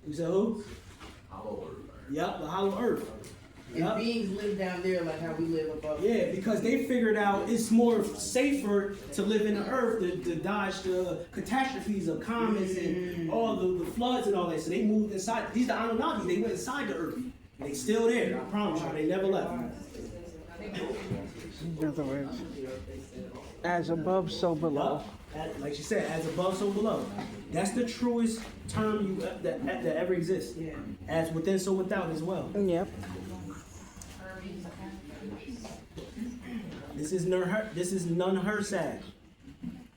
You said who? Hollow earth. Yep, the hollow earth. And beings live down there like how we live above. Yeah, because they figured out it's more safer to live in the earth to dodge the catastrophes of comets and all the floods and all that. So they moved inside. These are the Annunaki. They went inside the earth. And they still there. I promise you. They never left. In other words, as above, so below. Like she said, as above, so below. That's the truest term that ever exists. Yeah. As within, so without as well. Yep. This is none her sag.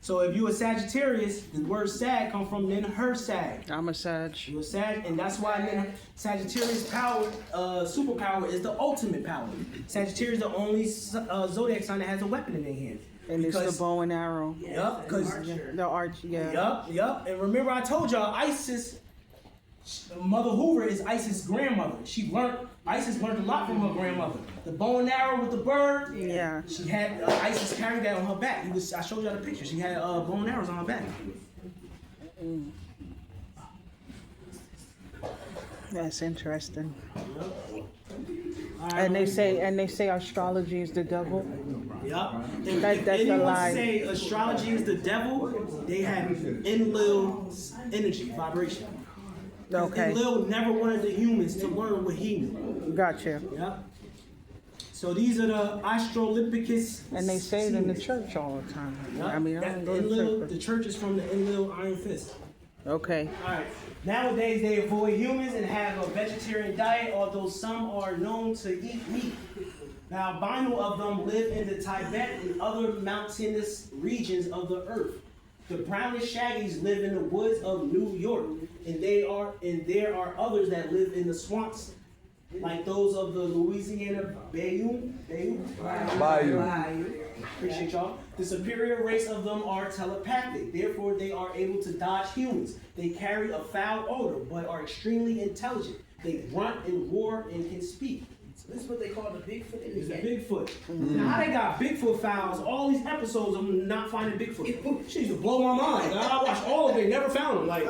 So if you a Sagittarius, the word sag come from nin her sag. I'm a Sag. You a Sag, and that's why Sagittarius power, superpower is the ultimate power. Sagittarius is the only zodiac sign that has a weapon in their hand. And it's the bow and arrow. Yup, because The arch, yeah. Yup. And remember I told y'all Isis, Mother Hoover is Isis' grandmother. Isis learned a lot from her grandmother. The bow and arrow with the bird. Yeah. She had Isis carried that on her back. I showed y'all the picture. She had bow and arrows on her back. That's interesting. Right, And they say astrology is the devil. Yup. That's a anyone lie. say astrology is the devil, they have Enlil energy, vibration. Okay. Enlil never wanted the humans to learn what he knew. Gotcha. Yeah. So these are the Australopithecus. And they say it in the church all the time. Yeah. I mean, I That don't go to Enlil, church. the church is from the Enlil Iron Fist. Okay. All right. Nowadays, they avoid humans and have a vegetarian diet, although some are known to eat meat. Now, albino of them live in the Tibet and other mountainous regions of the earth. The brownish shaggies live in the woods of New York, and there are others that live in the swamps, like those of the Louisiana Bayou. Appreciate y'all. The superior race of them are telepathic, therefore they are able to dodge humans. They carry a foul odor, but are extremely intelligent. They grunt and roar and can speak. So this is what they call the Bigfoot. It's a Bigfoot. Now, how they got Bigfoot files? All these episodes of them not finding Bigfoot. She used to blow my mind. I watched all of it, never found them. Like,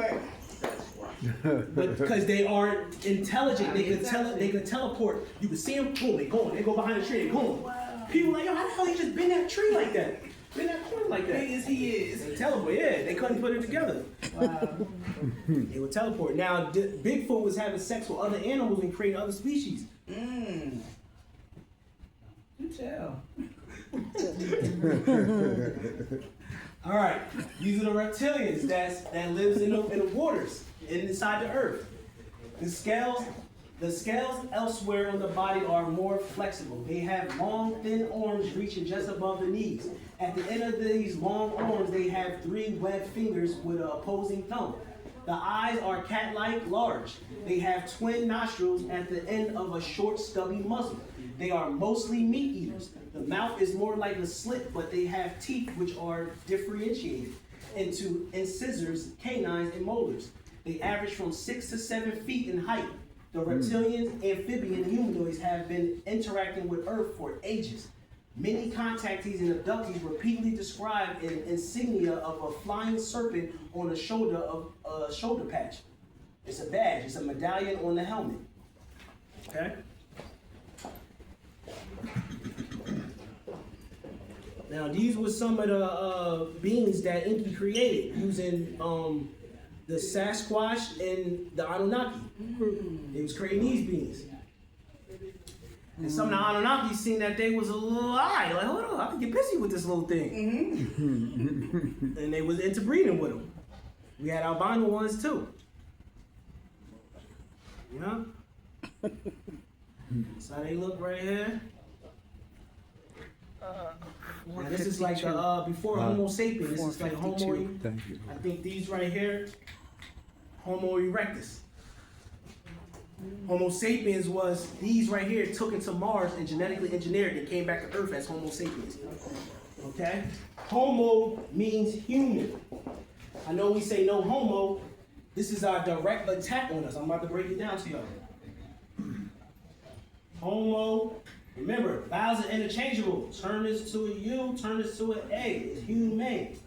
but because they are intelligent, they could teleport. You could see them, boom, they going. They go behind the tree, they going. People like, yo, how the hell you just been that tree like that? Been that corner like that? Big as he is. They teleport, yeah. They couldn't put it together. Wow. They would teleport. Now, Bigfoot was having sex with other animals and creating other species. You tell. All right, these are the reptilians that lives in the waters, inside the earth. The scales elsewhere on the body are more flexible. They have long, thin arms reaching just above the knees. At the end of these long arms, they have 3 webbed fingers with an opposing thumb. The eyes are cat-like large. They have twin nostrils at the end of a short, stubby muzzle. They are mostly meat eaters. The mouth is more like a slit, but they have teeth which are differentiated into incisors, canines, and molars. They average from 6 to 7 feet in height. The reptilians, amphibian, and humanoids have been interacting with Earth for ages. Many contactees and abductees repeatedly describe an insignia of a flying serpent on the shoulder of a shoulder patch. It's a badge. It's a medallion on the helmet. Okay. Now these were some of the beings that Inky created using the Sasquatch and the Anunnaki. They was creating these beings. And some of the Anunnaki seen that they was a little eye, like, hold on, I can get busy with this little thing. And they was interbreeding with them. We had albino ones too. You know? That's how they look right here. Now this is like before Homo sapiens. This is like Homo. I think these right here, Homo erectus. Homo sapiens was these right here took into Mars and genetically engineered and came back to Earth as Homo sapiens. Okay? Homo means human. I know we say no homo. This is our direct attack on us. I'm about to break it down to y'all. Homo, remember, vowels are interchangeable. Turn this to a U, turn this to an A. It's human.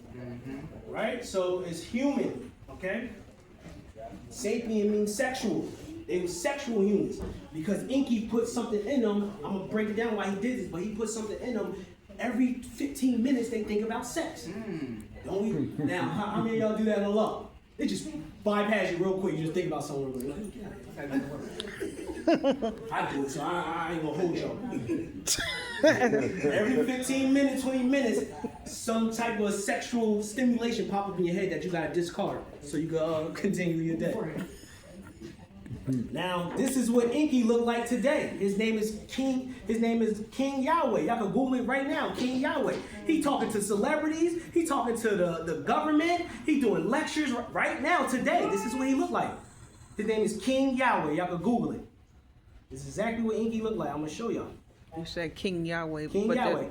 Right? So it's human. Okay? Sapien means sexual. They were sexual humans because Inky put something in them. I'm gonna break it down why he did this, but he put something in them. Every 15 minutes they think about sex. Don't we? Now, how many of y'all do that in a love? They just bypass you real quick. You just think about someone real quick. I do it, so I ain't gonna hold y'all. Every 15 minutes, 20 minutes, some type of sexual stimulation pop up in your head that you gotta discard so you can continue your day. Now, this is what Inky looked like today. His name is King Yahweh. Y'all can Google it right now, King Yahweh. He talking to celebrities. He talking to the government. He doing lectures right now, today. This is what he looked like. His name is King Yahweh. Y'all can Google it. This is exactly what Inky looked like. I'm going to show y'all. You said King Yahweh. King but Yahweh.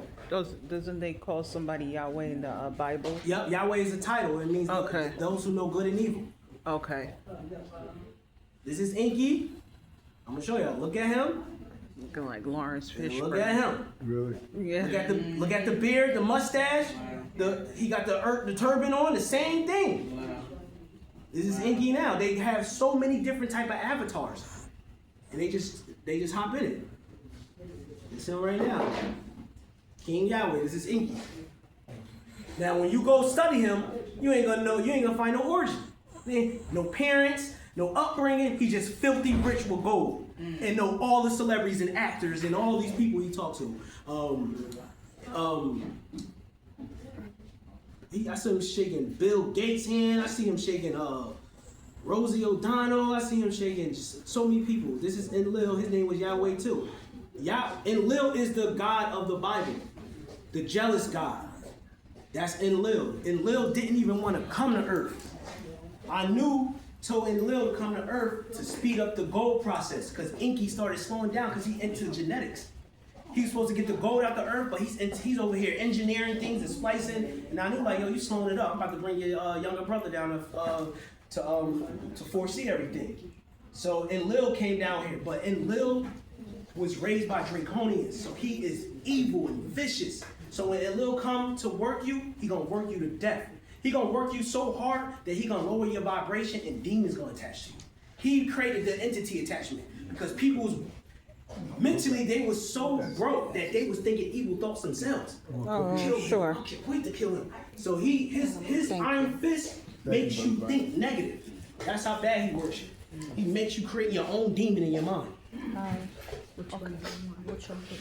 Doesn't they call somebody Yahweh in the Bible? Yep, Yahweh is a title. It means those who know good and evil. Okay. This is Inky. I'm gonna show y'all. Look at him. Looking like Lawrence Fishburne. Look at him. Really? Yeah. Look at the beard, the mustache. He got the turban on. The same thing. This is Inky now. They have so many different type of avatars, and they just hop in it. It's him right now. King Yahweh. This is Inky. Now, when you go study him, you ain't gonna find no origin. No parents. no upbringing. He just filthy rich with gold, and know all the celebrities and actors and all these people he talked to. I see him shaking Bill Gates' hand. I see him shaking Rosie O'Donnell. I see him shaking just so many people. This is Enlil. His name was Yahweh too. Enlil is the God of the Bible, the jealous God. That's Enlil. Enlil didn't even want to come to Earth. Anu told Enlil to come to Earth to speed up the gold process because Enki started slowing down because he into genetics. He's supposed to get the gold out the earth, but he's over here engineering things and splicing. And I knew like, yo, you slowing it up. I'm about to bring your younger brother down to foresee everything. So Enlil came down here, but Enlil was raised by Draconians, so he is evil and vicious. So when Enlil come to work you, he gonna work you to death. He gonna work you so hard that he gonna lower your vibration and demons gonna attach to you. He created the entity attachment because people's mentally, they was so broke that they was thinking evil thoughts themselves. Oh, sure. I can't wait to kill him. So his iron fist makes you think negative. That's how bad he works you. He makes you create your own demon in your mind.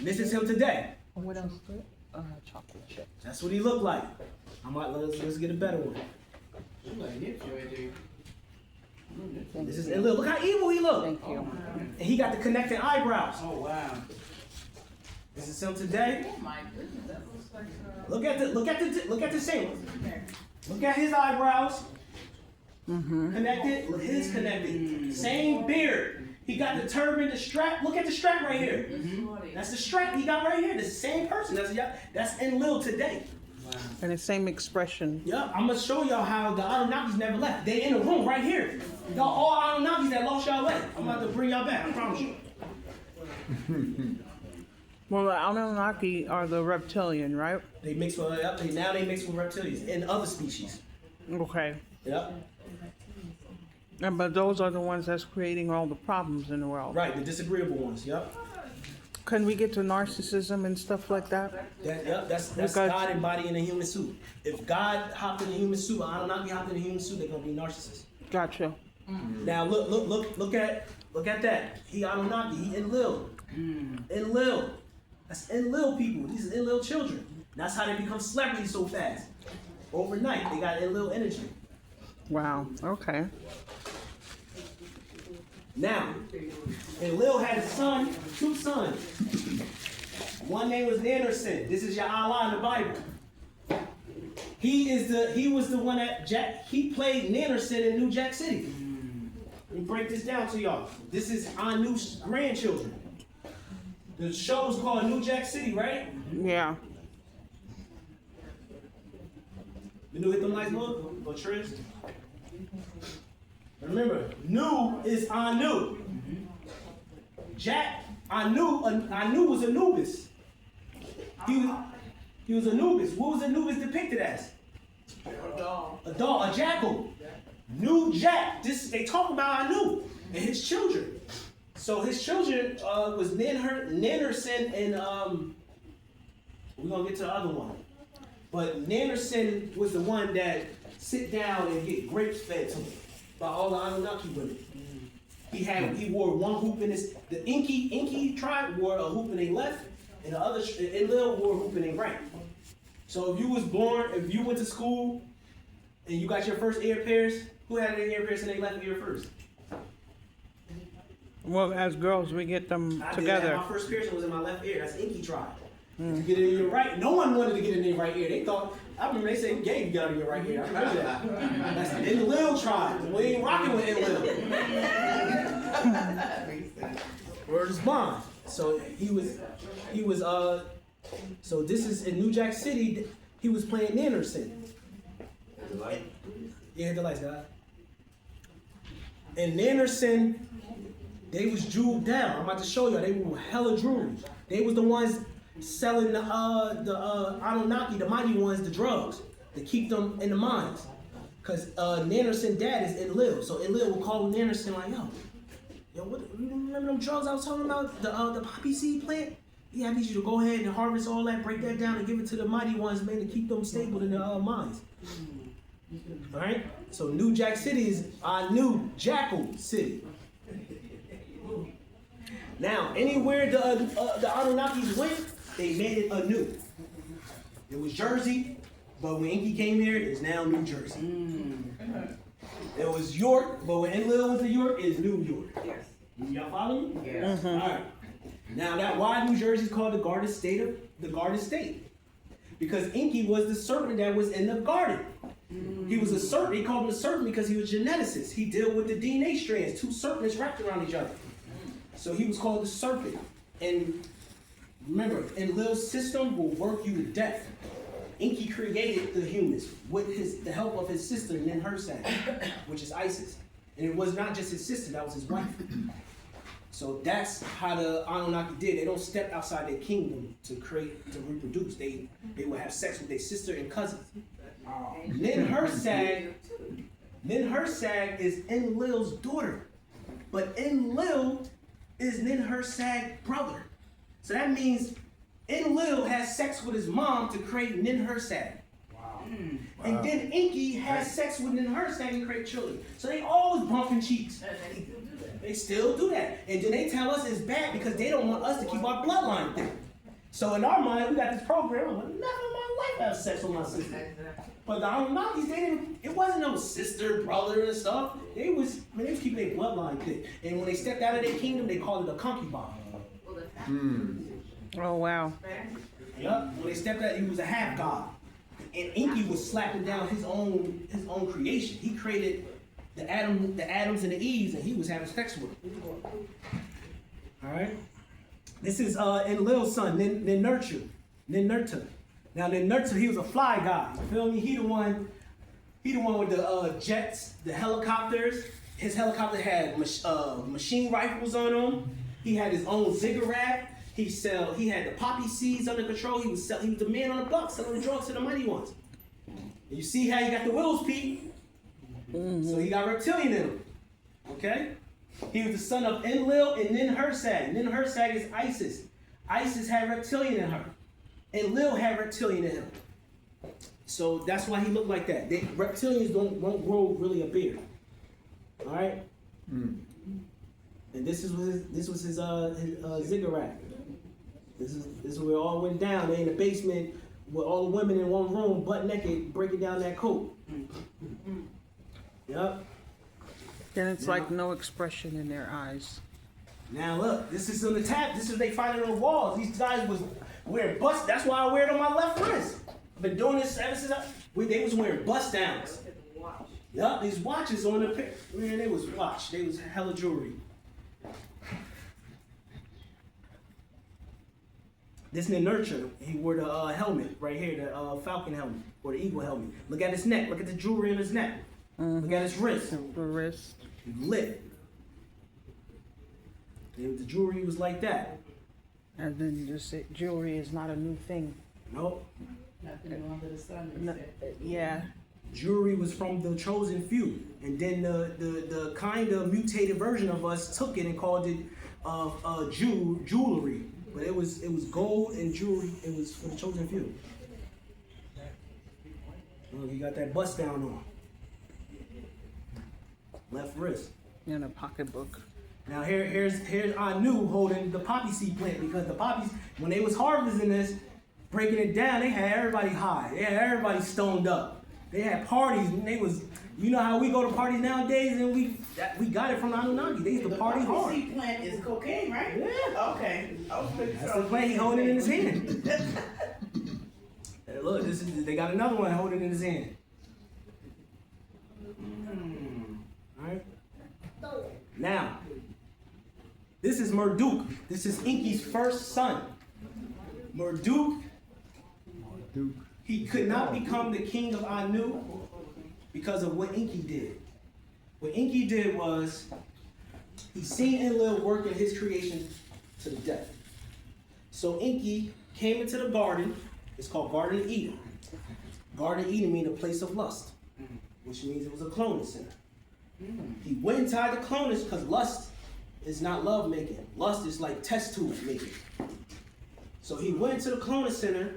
This is him today. What else? Chocolate chip. That's what he looked like. I'm like, let's get a better one. This is Enlil. Look how evil he look. Thank you. And he got the connecting eyebrows. Oh wow. This is him today. Oh my goodness, that looks like Look at the same. Look at his eyebrows. Connected. Look, his connected. Same beard. He got the turban, the strap. Look at the strap right here. That's the strap he got right here. The same person. That's Enlil today. And the same expression. Yeah, I'm gonna show y'all how the Anunnakis never left. They in the room right here. Y'all all Anunnakis that lost y'all way. I'm about to bring y'all back. I promise you. Well, the Anunnaki are the reptilian, right? They mix with now they mix with reptilians and other species. Okay. Yep. And but those are the ones that's creating all the problems in the world. Right, the disagreeable ones. Yep. Can we get to narcissism and stuff like that? That's Because- God embodying a human suit. If God hopped in a human suit, or Anunnaki hopped in a human suit, they're gonna be narcissists. Gotcha. Now look at that. He Anunnaki. He Enlil. Enlil. That's Enlil people. These are Enlil children. That's how they become celebrities so fast. Overnight, they got Enlil energy. Wow. Okay. Now, Enlil had a son, two sons. One name was Anderson. This is your Allah in the Bible. He was the one that he played Nannerson in New Jack City. Let me break this down to y'all. This is Anu's grandchildren. The show was called New Jack City, right? Yeah. You know hit them lights, look, or Trish? Remember, Nu is Anu. Anu was Anubis. He was Anubis. What was Anubis depicted as? a doll. A dog, a jackal. New Jack. They talk about Anu and his children. So his children was Nannerson and we're gonna get to the other one. But Nannerson was the one that sit down and get grapes fed to him by all the Anunnaki women. He wore one hoop in his. The Inky tribe wore a hoop in their left, and the other Enlil wore a hoop in their right. So if you was born, if you went to school, and you got your first ear pierced, who had their ear pierced in their left ear first? Well, as girls, we get them I did together. that. My first piercing was in my left ear. That's Inky tribe. To get it in your right, no one wanted to get it in their right ear. They thought, I remember they said, "Gay, you got it in your right ear." I remember that. That's the Enlil tribe. We ain't rocking with Enlil. Word is bond. So so this is in New Jack City. He was playing Nannerson. Yeah, hit the lights, guys. And Nannerson, they was jeweled down. I'm about to show you. They were hella jewelry. They was the ones selling the Anunnaki, the mighty ones, the drugs to keep them in the mines. Cause Nannerson dad is Enlil, so Enlil will call Nannerson like, yo, what? You remember them drugs I was talking about? The poppy seed plant? Yeah, I need you to go ahead and harvest all that, break that down, and give it to the mighty ones, man, to keep them stable in the mines. Alright? So New Jack City is our new Jackal City. Now, anywhere the Anunnakis went, they made it anew. It was Jersey, but when Inky came here, it's now New Jersey. It was York, but when Enlil went to York, it's New York. Yes. Y'all follow me? Yes. Alright. Now that why New Jersey is called the Garden State. Because Inky was the serpent that was in the garden. He was a serpent. They called him a serpent because he was a geneticist. He dealt with the DNA strands, two serpents wrapped around each other. So he was called the serpent. And remember, Enlil's system will work you to death. Inky created the humans with the help of his sister, Ninhursag, which is Isis. And it was not just his sister, that was his wife. So that's how the Anunnaki did. They don't step outside their kingdom to reproduce. They will have sex with their sister and cousins. Ninhursag is Enlil's daughter. But Enlil is Ninhursag's brother. So that means Enlil has sex with his mom to create Ninhursag. Wow. And then Inky has sex with Ninhursag and create children. So they always bumping cheeks. They still do that. And then they tell us it's bad because they don't want us to keep our bloodline thick. So in our mind, we got this program, I'm like, never in my life have sex with my sister. But the Anunnakis, it wasn't no sister, brother, and stuff. They was keeping their bloodline thick. And when they stepped out of their kingdom, they called it a concubine. Oh, wow. Yep. When they stepped out, he was a half god. And Inky was slapping down his own creation. He created the Adams and the Eves, and he was having sex with them. Alright? This is Enlil's son, Ninurta. Now Ninurta, he was a fly guy. You feel me? He the one with the jets, the helicopters. His helicopter had machine rifles on them. He had his own ziggurat. He had the poppy seeds under control. He was the man on the block selling the drugs to the mighty ones. And you see how he got the Willow's Peak? So he got reptilian in him. Okay? He was the son of Enlil and Ninhursag. Ninhursag is Isis. Isis had reptilian in her. Enlil had reptilian in him. So that's why he looked like that. Reptilians won't grow really a beard. All right? And this was his ziggurat. This is where it all went down. They in the basement with all the women in one room, butt naked, breaking down that coat. Yep. Then it's like no expression in their eyes. Now look, this is on the tap. This is they find it on the walls. These guys was wearing bust. That's why I wear it on my left wrist. I've been doing this ever since they was wearing bust downs. Yup, these watches on the pic. Man, they was They was hella jewelry. This Ninurta, he wore the helmet right here, the falcon helmet or the eagle helmet. Look at his neck. Look at the jewelry on his neck. Look at his wrist. The wrist. Lit. And the jewelry was like that. And then just jewelry is not a new thing. Nope. Nothing new under the sun. No, yeah. Jewelry was from the chosen few, and then the kind of mutated version of us took it and called it jewelry. But it was gold and jewelry. It was for the chosen few. Oh, you got that bust down on. Left wrist. In a pocketbook. Now here's Anu holding the poppy seed plant, because the poppies, when they was harvesting this, breaking it down, they had everybody high. They had everybody stoned up. They had parties, and they was, you know how we go to parties nowadays, and we got it from Anunnaki. They used to party hard. The seed plant is cocaine, right? Yeah. Okay. That's the plant he holding in his hand. Hey, look, they got another one holding in his hand. All right. Now, this is Marduk. This is Inky's first son. Marduk. He could not become the king of Anu because of what Inky did. What Inky did was, he seen Enlil working his creation to the death. So Inky came into the garden. It's called Garden of Eden. Garden of Eden means a place of lust, which means it was a cloning center. He went inside the cloners because lust is not love making. Lust is like test tube making. So he went to the cloning center